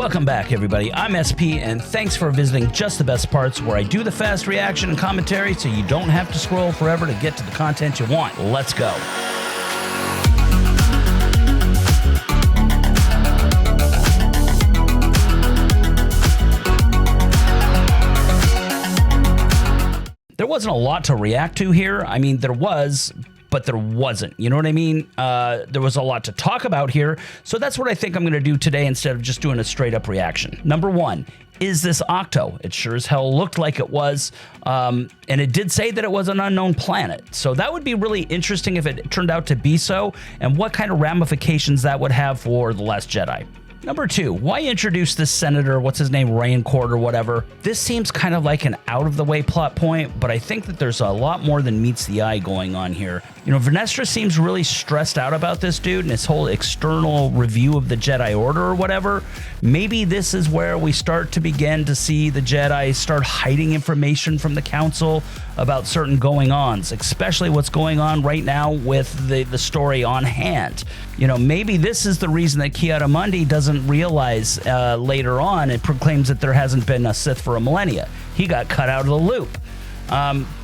Welcome back, everybody. I'm SP, and thanks for visiting Just the Best Parts, where I do the fast reaction and commentary so you don't have to scroll forever to get to the content you want. Let's go. There wasn't a lot to react to here. I mean, there was, but there wasn't. You know what I mean? There was a lot to talk about here. So that's what I think I'm going to do today instead of just doing a straight up reaction. Number one, is this Octo? It sure as hell looked like it was. And it did say that it was an unknown planet. So that would be really interesting if it turned out to be so, and what kind of ramifications that would have for The Last Jedi. Number two, why introduce this senator, what's his name, Raincourt or whatever? This seems kind of like an out-of-the-way plot point, but I think that there's a lot more than meets the eye going on here. You know, Vernestra seems really stressed out about this dude and his whole external review of the Jedi Order or whatever. Maybe this is where we start to begin to see the Jedi start hiding information from the Council about certain going-ons, especially what's going on right now with the story on hand. You know, maybe this is the reason that Ki-Adi-Mundi doesn't realize later on, it proclaims that there hasn't been a Sith for a millennia. He got cut out of the loop.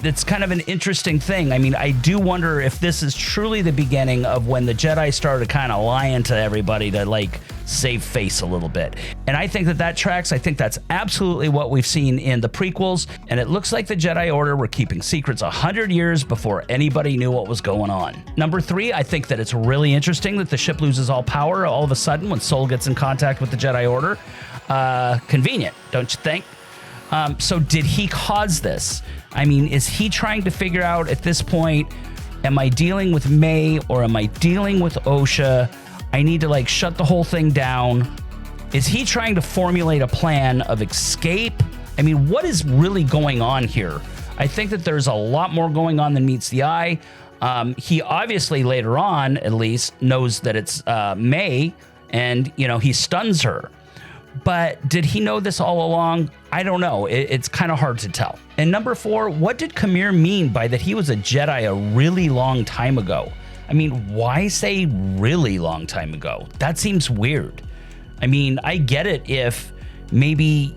It's kind of an interesting thing. I mean, I do wonder if this is truly the beginning of when the Jedi started kind of lying to everybody to, like, save face a little bit. And I think that tracks. I think that's absolutely what we've seen in the prequels. And it looks like the Jedi Order were keeping secrets 100 years before anybody knew what was going on. Number three, I think that it's really interesting that the ship loses all power all of a sudden when Sol gets in contact with the Jedi Order. Convenient, don't you think? So did he cause this? I mean, is he trying to figure out at this point, am I dealing with May or am I dealing with Osha? I need to, like, shut the whole thing down. Is he trying to formulate a plan of escape? I mean, what is really going on here? I think that there's a lot more going on than meets the eye. He obviously later on, at least, knows that it's May, and, you know, he stuns her. But did he know this all along? I don't know. It's kind of hard to tell. And number four, what did Kamir mean by that he was a Jedi a really long time ago? I mean, why say really long time ago? That seems weird. I mean, I get it if maybe,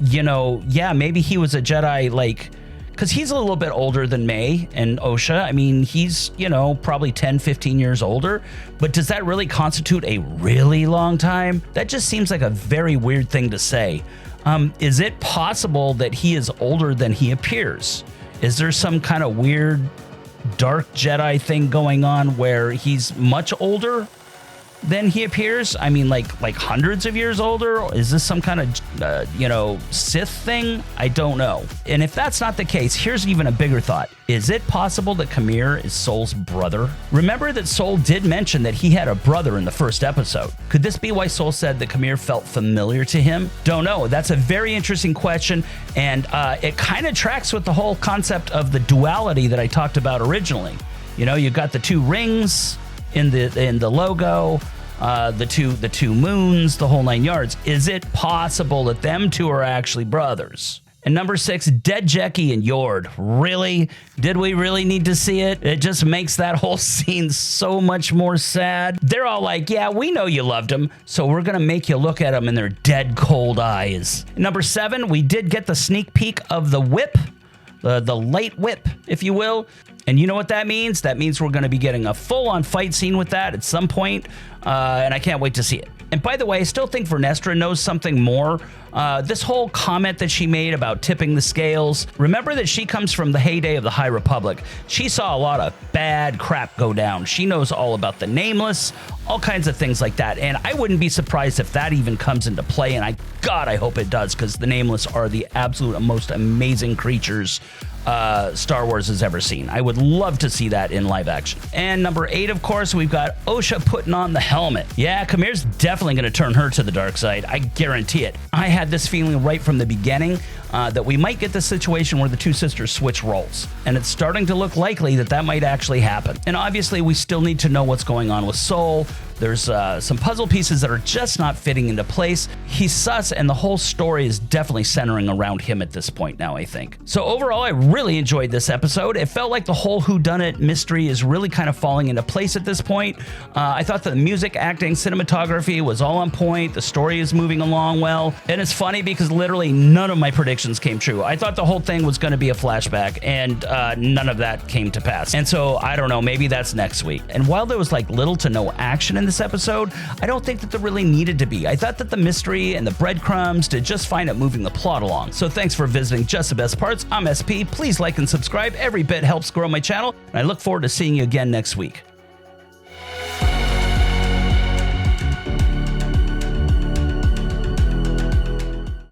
you know, yeah, maybe he was a Jedi, like, because he's a little bit older than May and Osha. I mean, he's, you know, probably 10, 15 years older. But does that really constitute a really long time? That just seems like a very weird thing to say. Is it possible that he is older than he appears? Is there some kind of weird dark Jedi thing going on where he's much older than he appears? I mean, like hundreds of years older? Is this some kind of, you know, Sith thing? I don't know. And if that's not the case, here's even a bigger thought. Is it possible that Kamir is Sol's brother? Remember that Sol did mention that he had a brother in the first episode. Could this be why Sol said that Kamir felt familiar to him? Don't know. That's a very interesting question, and it kind of tracks with the whole concept of the duality that I talked about originally. You know, you've got the two rings in the logo, the two moons, the whole 9 yards. Is it possible that them two are actually brothers? And number six, dead Jecki and Yord. Really? Did we really need to see it? It just makes that whole scene so much more sad. They're all like, yeah, we know you loved him, so we're gonna make you look at them in their dead cold eyes. Number seven, we did get the sneak peek of the whip, the light whip, if you will. And you know what that means? That means we're going to be getting a full-on fight scene with that at some point, and I can't wait to see it. And by the way, I still think Vernestra knows something more. This whole comment that she made about tipping the scales, remember that she comes from the heyday of the High Republic. She saw a lot of bad crap go down. She knows all about the Nameless, all kinds of things like that. And I wouldn't be surprised if that even comes into play, and I hope it does, because the Nameless are the absolute most amazing creatures Star Wars has ever seen. I would love to see that in live action. And number eight, of course, we've got Osha putting on the helmet. Yeah, Kamir's definitely going to turn her to the dark side. I guarantee it. I had this feeling right from the beginning. that we might get the situation where the two sisters switch roles. And it's starting to look likely that that might actually happen. And obviously, we still need to know what's going on with Soul. There's some puzzle pieces that are just not fitting into place. He's sus, and the whole story is definitely centering around him at this point now, I think. So overall, I really enjoyed this episode. It felt like the whole whodunit mystery is really kind of falling into place at this point. I thought the music, acting, cinematography was all on point. The story is moving along well. And it's funny because literally none of my predictions came true. I thought the whole thing was going to be a flashback, and none of that came to pass. And so, I don't know, maybe that's next week. And while there was like little to no action in this episode, I don't think that there really needed to be. I thought that the mystery and the breadcrumbs did just fine at moving the plot along. So thanks for visiting Just the Best Parts. I'm SP. Please like and subscribe. Every bit helps grow my channel, and I look forward to seeing you again next week.